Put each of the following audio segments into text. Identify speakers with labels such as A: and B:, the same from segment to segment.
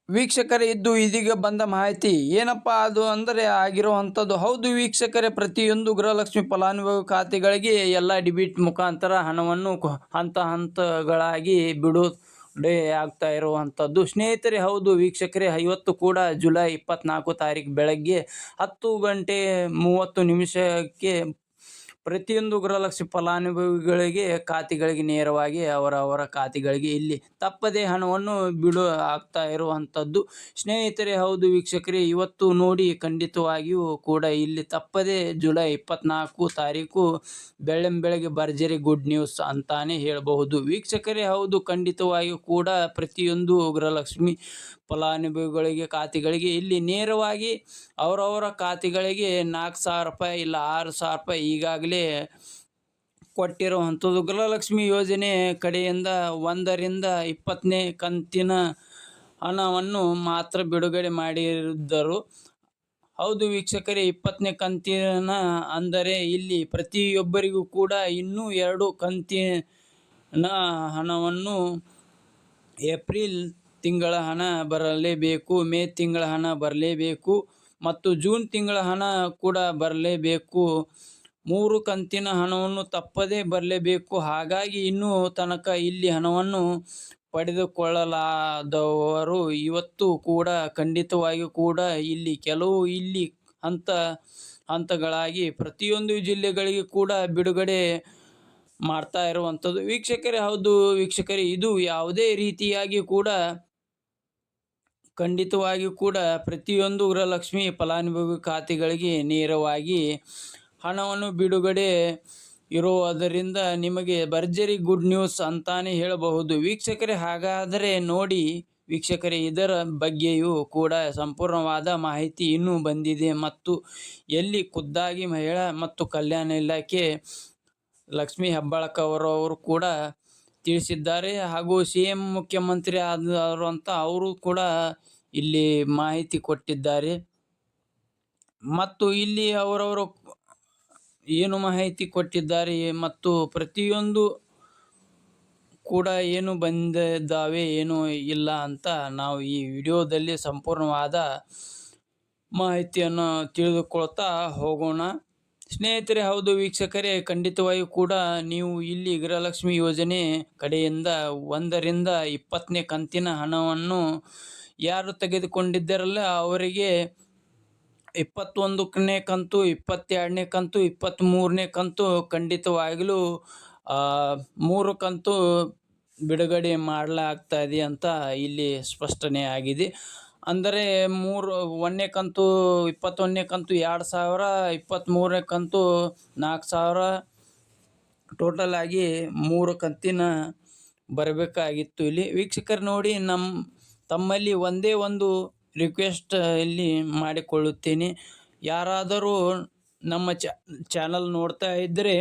A: ವೀಕ್ಷಕರೇ, ಇದ್ದು ಇದೀಗ ಬಂದ ಮಾಹಿತಿ ಏನಪ್ಪಾ ಅದು ಅಂದರೆ ಆಗಿರುವಂಥದ್ದು. ಹೌದು ವೀಕ್ಷಕರೇ, ಪ್ರತಿಯೊಂದು ಗೃಹಲಕ್ಷ್ಮಿ ಫಲಾನುಭವಿ ಖಾತೆಗಳಿಗೆ ಎಲ್ಲ ಡಿಬಿಟ್ ಮುಖಾಂತರ ಹಣವನ್ನು ಹಂತ ಹಂತಗಳಾಗಿ ಬಿಡುಗಡೆ ಆಗ್ತಾ ಇರುವಂಥದ್ದು. ಸ್ನೇಹಿತರೆ, ಹೌದು ವೀಕ್ಷಕರೇ, ಇವತ್ತು ಕೂಡ ಜುಲೈ 24 ತಾರೀಕು ಬೆಳಗ್ಗೆ 10:30 ಪ್ರತಿಯೊಂದು ಗೃಹಲಕ್ಷ್ಮಿ ಫಲಾನುಭವಿಗಳಿಗೆ ಖಾತೆಗಳಿಗೆ ನೇರವಾಗಿ ಅವರ ಖಾತೆಗಳಿಗೆ ಇಲ್ಲಿ ತಪ್ಪದೇ ಹಣವನ್ನು ಬಿಡು ಆಗ್ತಾ ಇರುವಂಥದ್ದು. ಸ್ನೇಹಿತರೆ, ಹೌದು ವೀಕ್ಷಕರೇ, ಇವತ್ತು ನೋಡಿ ಖಂಡಿತವಾಗಿಯೂ ಕೂಡ ಇಲ್ಲಿ ತಪ್ಪದೇ ಜುಲೈ 24 ತಾರೀಕು ಬೆಳ್ಳಂಬೆಳಗ್ಗೆ ಭರ್ಜರಿ ಗುಡ್ ನ್ಯೂಸ್ ಅಂತಾನೆ ಹೇಳಬಹುದು. ವೀಕ್ಷಕರೇ, ಹೌದು ಖಂಡಿತವಾಗಿಯೂ ಕೂಡ ಪ್ರತಿಯೊಂದು ಗೃಹಲಕ್ಷ್ಮಿ ಫಲಾನುಭವಿಗಳಿಗೆ ಖಾತೆಗಳಿಗೆ ಇಲ್ಲಿ ನೇರವಾಗಿ ಅವರವರ ಖಾತೆಗಳಿಗೆ 4,000 ರೂಪಾಯಿ ಇಲ್ಲ 6,000 ರೂಪಾಯಿ ಈಗಾಗಲೇ ಕೊಟ್ಟಿರುವಂಥದ್ದು. ಗೃಹಲಕ್ಷ್ಮಿ ಯೋಜನೆ ಕಡೆಯಿಂದ 1ರಿಂದ 20ನೇ ಕಂತಿನ ಹಣವನ್ನು ಮಾತ್ರ ಬಿಡುಗಡೆ ಮಾಡಿದ್ದರು. ಹೌದು ವೀಕ್ಷಕರೇ, 20ನೇ ಕಂತಿನ ಅಂದರೆ ಇಲ್ಲಿ ಪ್ರತಿಯೊಬ್ಬರಿಗೂ ಕೂಡ ಇನ್ನೂ 2 ಕಂತಿನ ಹಣವನ್ನು ಏಪ್ರಿಲ್ ತಿಂಗಳ ಹಣ ಬರಲೇಬೇಕು, ಮೇ ತಿಂಗಳ ಹಣ ಬರಲೇಬೇಕು ಮತ್ತು ಜೂನ್ ತಿಂಗಳ ಹಣ ಕೂಡ ಬರಲೇಬೇಕು. 3 ಕಂತಿನ ಹಣವನ್ನು ತಪ್ಪದೇ ಬರಲೇಬೇಕು. ಹಾಗಾಗಿ ಇನ್ನೂ ತನಕ ಇಲ್ಲಿ ಹಣವನ್ನು ಪಡೆದುಕೊಳ್ಳಲಾದವರು ಇವತ್ತು ಕೂಡ ಖಂಡಿತವಾಗಿಯೂ ಕೂಡ ಇಲ್ಲಿ ಕೆಲವು ಇಲ್ಲಿ ಹಂತಗಳಾಗಿ ಪ್ರತಿಯೊಂದು ಜಿಲ್ಲೆಗಳಿಗೆ ಕೂಡ ಬಿಡುಗಡೆ ಮಾಡ್ತಾ ಇರುವಂಥದ್ದು. ವೀಕ್ಷಕರೇ, ಹೌದು ವೀಕ್ಷಕರೇ, ಇದು ಯಾವುದೇ ರೀತಿಯಾಗಿ ಕೂಡ ಖಂಡಿತವಾಗಿಯೂ ಕೂಡ ಪ್ರತಿಯೊಂದು ಗೃಹಲಕ್ಷ್ಮಿ ಫಲಾನುಭವಿ ಖಾತೆಗಳಿಗೆ ನೇರವಾಗಿ ಹಣವನ್ನು ಬಿಡುಗಡೆ ಇರುವುದರಿಂದ ನಿಮಗೆ ಭರ್ಜರಿ ಗುಡ್ ನ್ಯೂಸ್ ಅಂತಾನೆ ಹೇಳಬಹುದು. ವೀಕ್ಷಕರೇ, ಹಾಗಾದರೆ ನೋಡಿ ವೀಕ್ಷಕರೇ, ಇದರ ಬಗ್ಗೆಯೂ ಕೂಡ ಸಂಪೂರ್ಣವಾದ ಮಾಹಿತಿ ಇನ್ನೂ ಬಂದಿದೆ ಮತ್ತು ಎಲ್ಲಿ ಖುದ್ದಾಗಿ ಮಹಿಳಾ ಮತ್ತು ಕಲ್ಯಾಣ ಇಲಾಖೆ ಲಕ್ಷ್ಮೀ ಹೆಬ್ಬಾಳ್ಕರ್ ಅವರು ಕೂಡ ತಿಳಿಸಿದ್ದಾರೆ. ಹಾಗೂ CM ಮುಖ್ಯಮಂತ್ರಿ ಆದವರು ಅಂತ ಅವರು ಕೂಡ ಇಲ್ಲಿ ಮಾಹಿತಿ ಕೊಟ್ಟಿದ್ದಾರೆ. ಮತ್ತು ಇಲ್ಲಿ ಅವರವರು ಏನು ಮಾಹಿತಿ ಕೊಟ್ಟಿದ್ದಾರೆ ಮತ್ತು ಪ್ರತಿಯೊಂದು ಕೂಡ ಏನು ಬಂದಿದ್ದಾವೆ ಏನು ಇಲ್ಲ ಅಂತ ನಾವು ಈ ವಿಡಿಯೋದಲ್ಲಿ ಸಂಪೂರ್ಣವಾದ ಮಾಹಿತಿಯನ್ನು ತಿಳಿದುಕೊಳ್ತಾ ಹೋಗೋಣ. ಸ್ನೇಹಿತರೆ, ಹೌದು ವೀಕ್ಷಕರೇ, ಖಂಡಿತವಾಗಿಯೂ ಕೂಡ ನೀವು ಇಲ್ಲಿ ಗೃಹಲಕ್ಷ್ಮಿ ಯೋಜನೆ ಕಡೆಯಿಂದ 1ರಿಂದ 20ನೇ ಕಂತಿನ ಹಣವನ್ನು ಯಾರು ತೆಗೆದುಕೊಂಡಿದ್ದಾರಲ್ಲ ಅವರಿಗೆ 21ನೇ ಕಂತು, 22ನೇ ಕಂತು, 23ನೇ ಕಂತು ಖಂಡಿತವಾಗಲೂ 3 ಕಂತು ಬಿಡುಗಡೆ ಮಾಡಲಾಗ್ತಾ ಇದೆ ಅಂತ ಇಲ್ಲಿ ಸ್ಪಷ್ಟನೆ ಆಗಿದೆ. ಅಂದರೆ 1ನೇ ಕಂತು 21ನೇ ಕಂತು 2,000, 23ನೇ ಕಂತು 4,000, ಟೋಟಲ್ ಆಗಿ 3 ಕಂತಿನ ಬರಬೇಕಾಗಿತ್ತು. ಇಲ್ಲಿ ವೀಕ್ಷಕರು ನೋಡಿ, ತಮ್ಮಲ್ಲಿ ಒಂದೇ ಒಂದು ರಿಕ್ವೆಸ್ಟ್ ಇಲ್ಲಿ ಮಾಡಿಕೊಳ್ಳುತ್ತೇನೆ. ಯಾರಾದರೂ ನಮ್ಮ ಚಾನಲ್ ನೋಡ್ತಾ ಇದ್ದರೆ,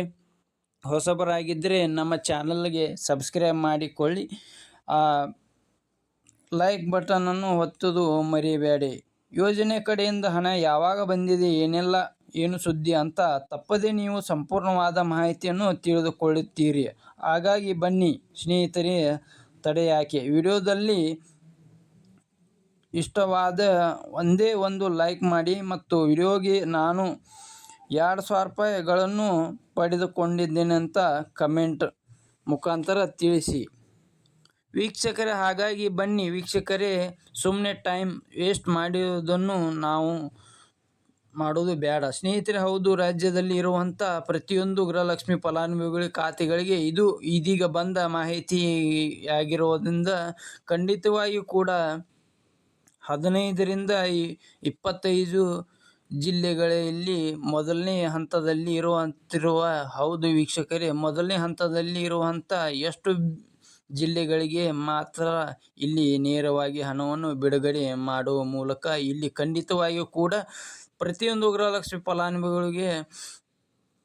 A: ಹೊಸಬರಾಗಿದ್ದರೆ ನಮ್ಮ ಚಾನಲ್ಗೆ ಸಬ್ಸ್ಕ್ರೈಬ್ ಮಾಡಿಕೊಳ್ಳಿ. ಲೈಕ್ ಬಟನನ್ನು ಒತ್ತುವುದು ಮರಿಬೇಡಿ. ಯೋಜನೆ ಕಡೆಯಿಂದ ಹಣ ಯಾವಾಗ ಬಂದಿದೆ, ಏನು ಸುದ್ದಿ ಅಂತ ತಪ್ಪದೇ ನೀವು ಸಂಪೂರ್ಣವಾದ ಮಾಹಿತಿಯನ್ನು ತಿಳಿದುಕೊಳ್ಳುತ್ತೀರಿ. ಹಾಗಾಗಿ ಬನ್ನಿ ಸ್ನೇಹಿತರೆ, ತಡೆ ಯಾಕೆ, ವಿಡಿಯೋದಲ್ಲಿ ಇಷ್ಟವಾದ ಒಂದೇ ಒಂದು ಲೈಕ್ ಮಾಡಿ ಮತ್ತು ವಿಡಿಯೋಗೆ ನಾನು 2,000 ರೂಪಾಯಿಗಳನ್ನು ಪಡೆದುಕೊಂಡಿದ್ದೇನೆ ಅಂತ ಕಮೆಂಟ್ ಮುಖಾಂತರ ತಿಳಿಸಿ ವೀಕ್ಷಕರೇ. ಹಾಗಾಗಿ ಬನ್ನಿ ವೀಕ್ಷಕರೇ, ಸುಮ್ಮನೆ ಟೈಮ್ ವೇಸ್ಟ್ ಮಾಡುವುದನ್ನು ನಾವು ಮಾಡೋದು ಬೇಡ ಸ್ನೇಹಿತರೆ. ಹೌದು, ರಾಜ್ಯದಲ್ಲಿ ಇರುವಂಥ ಪ್ರತಿಯೊಂದು ಗೃಹಲಕ್ಷ್ಮಿ ಫಲಾನುಭವಿಗಳ ಖಾತೆಗಳಿಗೆ ಇದು ಇದೀಗ ಬಂದ ಮಾಹಿತಿಯಾಗಿರುವುದರಿಂದ ಖಂಡಿತವಾಗಿಯೂ ಕೂಡ 15ರಿಂದ 25 ಜಿಲ್ಲೆಗಳಲ್ಲಿ ಮೊದಲನೇ ಹಂತದಲ್ಲಿ ಹೌದು ವೀಕ್ಷಕರೇ, ಮೊದಲನೇ ಹಂತದಲ್ಲಿ ಇರುವಂಥ ಎಷ್ಟು ಜಿಲ್ಲೆಗಳಿಗೆ ಮಾತ್ರ ಇಲ್ಲಿ ನೇರವಾಗಿ ಹಣವನ್ನು ಬಿಡುಗಡೆ ಮಾಡುವ ಮೂಲಕ ಇಲ್ಲಿ ಖಂಡಿತವಾಗಿಯೂ ಕೂಡ ಪ್ರತಿಯೊಂದು ಗೃಹಲಕ್ಷ್ಮಿ ಫಲಾನುಭವಿಗಳಿಗೆ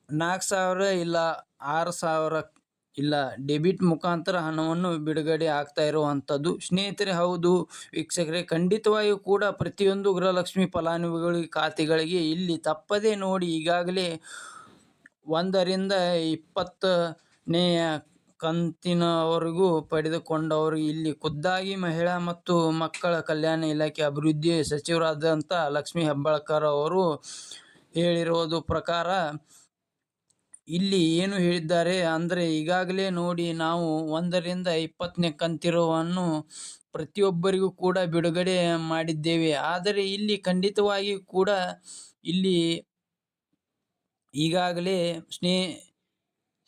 A: 4,000 ಇಲ್ಲ 6,000 ಇಲ್ಲ ಡೆಬಿಟ್ ಮುಖಾಂತರ ಹಣವನ್ನು ಬಿಡುಗಡೆ ಆಗ್ತಾ ಇರುವಂಥದ್ದು ಸ್ನೇಹಿತರೆ. ಹೌದು ವೀಕ್ಷಕರೇ, ಖಂಡಿತವಾಗಿಯೂ ಕೂಡ ಪ್ರತಿಯೊಂದು ಗೃಹಲಕ್ಷ್ಮಿ ಫಲಾನುಭವಿಗಳ ಖಾತೆಗಳಿಗೆ ಇಲ್ಲಿ ತಪ್ಪದೇ ನೋಡಿ, ಈಗಾಗಲೇ 1ರಿಂದ 20ನೇ ಕಂತಿನವರೆಗೂ ಪಡೆದುಕೊಂಡವರು. ಇಲ್ಲಿ ಖುದ್ದಾಗಿ ಮಹಿಳಾ ಮತ್ತು ಮಕ್ಕಳ ಕಲ್ಯಾಣ ಇಲಾಖೆ ಅಭಿವೃದ್ಧಿ ಸಚಿವರಾದಂಥ ಲಕ್ಷ್ಮೀ ಹೆಬ್ಬಾಳ್ಕರ್ ಅವರು ಹೇಳಿರೋದು ಪ್ರಕಾರ ಇಲ್ಲಿ ಏನು ಹೇಳಿದ್ದಾರೆ ಅಂದರೆ, ಈಗಾಗಲೇ ನೋಡಿ ನಾವು 1ರಿಂದ 20ನೇ ಕಂತಿನವನ್ನು ಪ್ರತಿಯೊಬ್ಬರಿಗೂ ಕೂಡ ಬಿಡುಗಡೆ ಮಾಡಿದ್ದೇವೆ. ಆದರೆ ಇಲ್ಲಿ ಖಂಡಿತವಾಗಿಯೂ ಕೂಡ ಇಲ್ಲಿ ಈಗಾಗಲೇ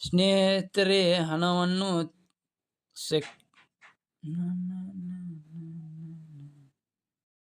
A: ಸ್ನೇಹಿತರೆ ಹಣವನ್ನು